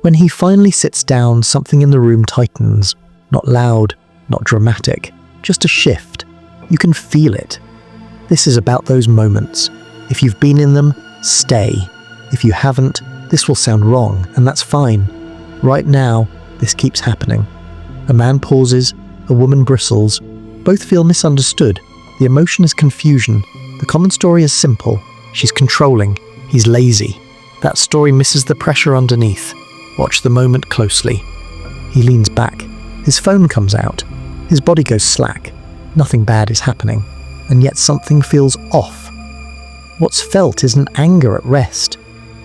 When he finally sits down, something in the room tightens. Not loud, not dramatic, just a shift. You can feel it. This is about those moments. If you've been in them, stay. If you haven't, this will sound wrong, and that's fine. Right now, this keeps happening. A man pauses, a woman bristles. Both feel misunderstood. The emotion is confusion. The common story is simple. She's controlling. He's lazy. That story misses the pressure underneath. Watch the moment closely. He leans back. His phone comes out. His body goes slack. Nothing bad is happening. And yet something feels off. What's felt isn't anger at rest.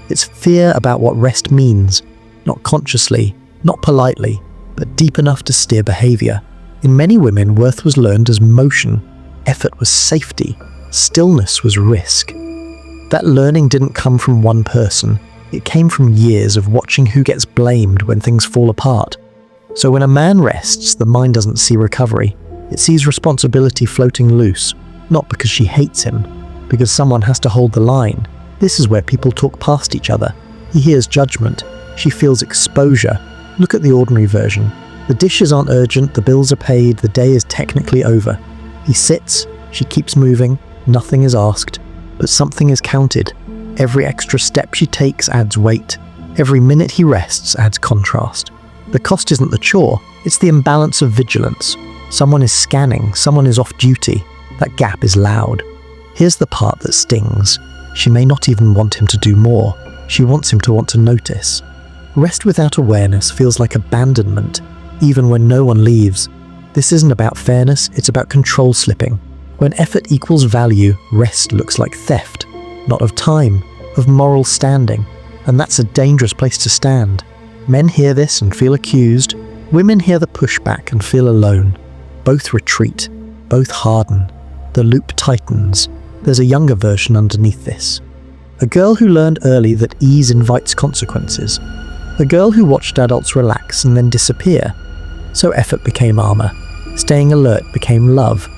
It's fear about what rest means. Not consciously, not politely, but deep enough to steer behavior. In many women, worth was learned as motion. Effort was safety. Stillness was risk. That learning didn't come from one person. It came from years of watching who gets blamed when things fall apart. So when a man rests, the mind doesn't see recovery. It sees responsibility floating loose, not because she hates him, because someone has to hold the line. This is where people talk past each other. He hears judgment. She feels exposure. Look at the ordinary version. The dishes aren't urgent, the bills are paid, the day is technically over. He sits, she keeps moving, nothing is asked, but something is counted. Every extra step she takes adds weight. Every minute he rests adds contrast. The cost isn't the chore, it's the imbalance of vigilance. Someone is scanning, someone is off duty. That gap is loud. Here's the part that stings. She may not even want him to do more. She wants him to want to notice. Rest without awareness feels like abandonment, even when no one leaves. This isn't about fairness, it's about control slipping. When effort equals value, rest looks like theft. Not of time, of moral standing. And that's a dangerous place to stand. Men hear this and feel accused. Women hear the pushback and feel alone. Both retreat. Both harden. The loop tightens. There's a younger version underneath this. A girl who learned early that ease invites consequences. A girl who watched adults relax and then disappear. So effort became armor. Staying alert became love.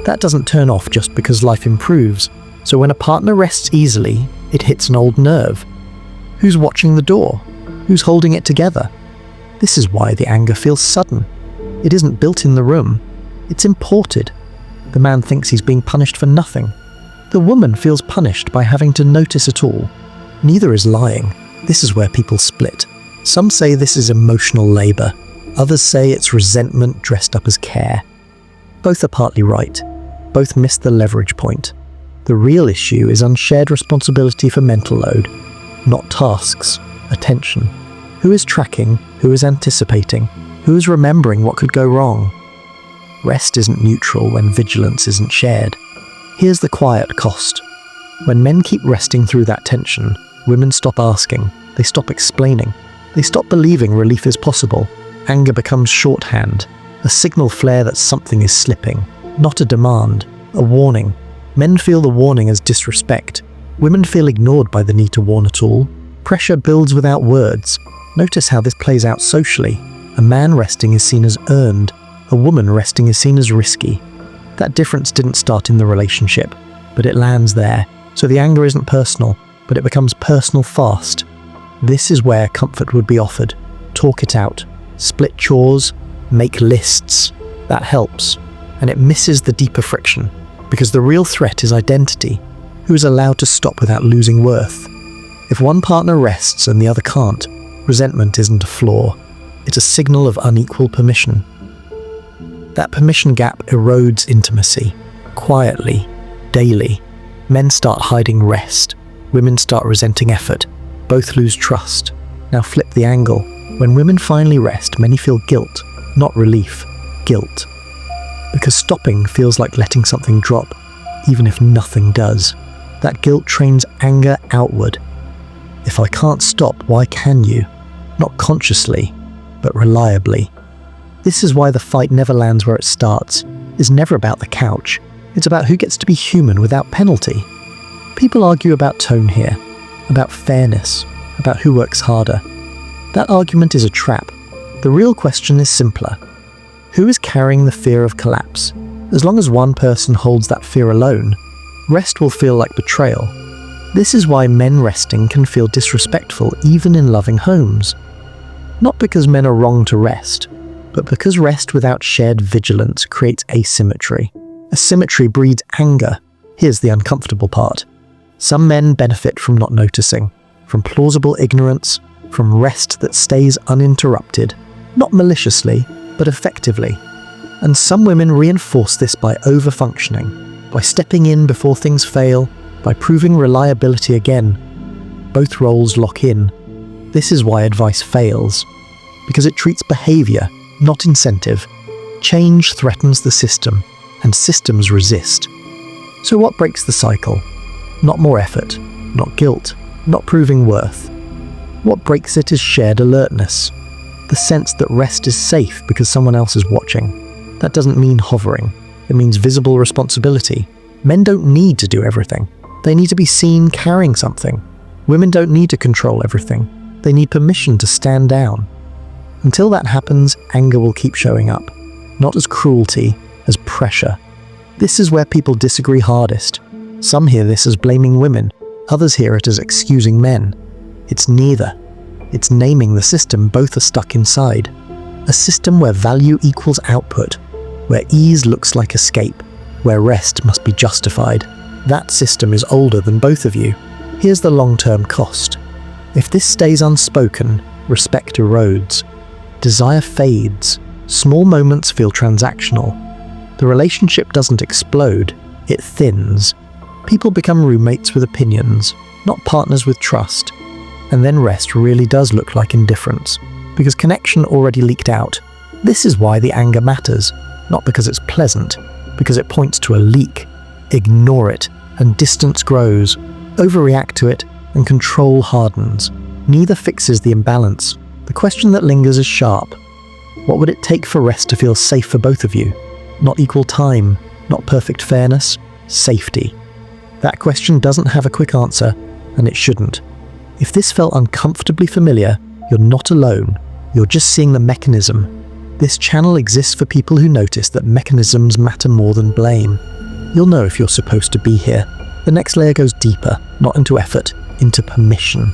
That doesn't turn off just because life improves. So when a partner rests easily, it hits an old nerve. Who's watching the door? Who's holding it together? This is why the anger feels sudden. It isn't built in the room. It's imported. The man thinks he's being punished for nothing. The woman feels punished by having to notice it all. Neither is lying. This is where people split. Some say this is emotional labor. Others say it's resentment dressed up as care. Both are partly right. Both miss the leverage point. The real issue is unshared responsibility for mental load, not tasks, attention. Who is tracking? Who is anticipating? Who is remembering what could go wrong? Rest isn't neutral when vigilance isn't shared. Here's the quiet cost. When men keep resting through that tension, women stop asking, they stop explaining, they stop believing relief is possible. Anger becomes shorthand, a signal flare that something is slipping, not a demand, a warning. Men feel the warning as disrespect. Women feel ignored by the need to warn at all. Pressure builds without words. Notice how this plays out socially. A man resting is seen as earned. A woman resting is seen as risky. That difference didn't start in the relationship, but it lands there. So the anger isn't personal, but it becomes personal fast. This is where comfort would be offered. Talk it out. Split chores. Make lists. That helps. And it misses the deeper friction. Because the real threat is identity. Who is allowed to stop without losing worth? If one partner rests and the other can't, resentment isn't a flaw. It's a signal of unequal permission. That permission gap erodes intimacy. Quietly, daily. Men start hiding rest. Women start resenting effort. Both lose trust. Now flip the angle. When women finally rest, many feel guilt, not relief. Guilt. Because stopping feels like letting something drop, even if nothing does. That guilt trains anger outward. If I can't stop, why can you? Not consciously, but reliably. This is why the fight never lands where it starts. It's never about the couch. It's about who gets to be human without penalty. People argue about tone here, about fairness, about who works harder. That argument is a trap. The real question is simpler. Who is carrying the fear of collapse? As long as one person holds that fear alone, rest will feel like betrayal. This is why men resting can feel disrespectful even in loving homes. Not because men are wrong to rest, but because rest without shared vigilance creates asymmetry. Asymmetry breeds anger. Here's the uncomfortable part. Some men benefit from not noticing, from plausible ignorance, from rest that stays uninterrupted, not maliciously, but effectively. And some women reinforce this by overfunctioning, by stepping in before things fail, by proving reliability again. Both roles lock in. This is why advice fails, because it treats behavior, not incentive. Change threatens the system, and systems resist. So what breaks the cycle? Not more effort, not guilt, not proving worth. What breaks it is shared alertness, the sense that rest is safe because someone else is watching. That doesn't mean hovering. It means visible responsibility. Men don't need to do everything. They need to be seen carrying something. Women don't need to control everything. They need permission to stand down. Until that happens, anger will keep showing up, not as cruelty, as pressure. This is where people disagree hardest. Some hear this as blaming women, others hear it as excusing men. It's neither. It's naming the system both are stuck inside. A system where value equals output, where ease looks like escape, where rest must be justified. That system is older than both of you. Here's the long-term cost. If this stays unspoken, respect erodes. Desire fades. Small moments feel transactional. The relationship doesn't explode, it thins. People become roommates with opinions, not partners with trust. And then rest really does look like indifference, because connection already leaked out. This is why the anger matters, not because it's pleasant, because it points to a leak. Ignore it, and distance grows. Overreact to it, and control hardens. Neither fixes the imbalance. The question that lingers is sharp. What would it take for rest to feel safe for both of you? Not equal time, not perfect fairness, safety. That question doesn't have a quick answer, and it shouldn't. If this felt uncomfortably familiar, you're not alone. You're just seeing the mechanism. This channel exists for people who notice that mechanisms matter more than blame. You'll know if you're supposed to be here. The next layer goes deeper, not into effort, into permission.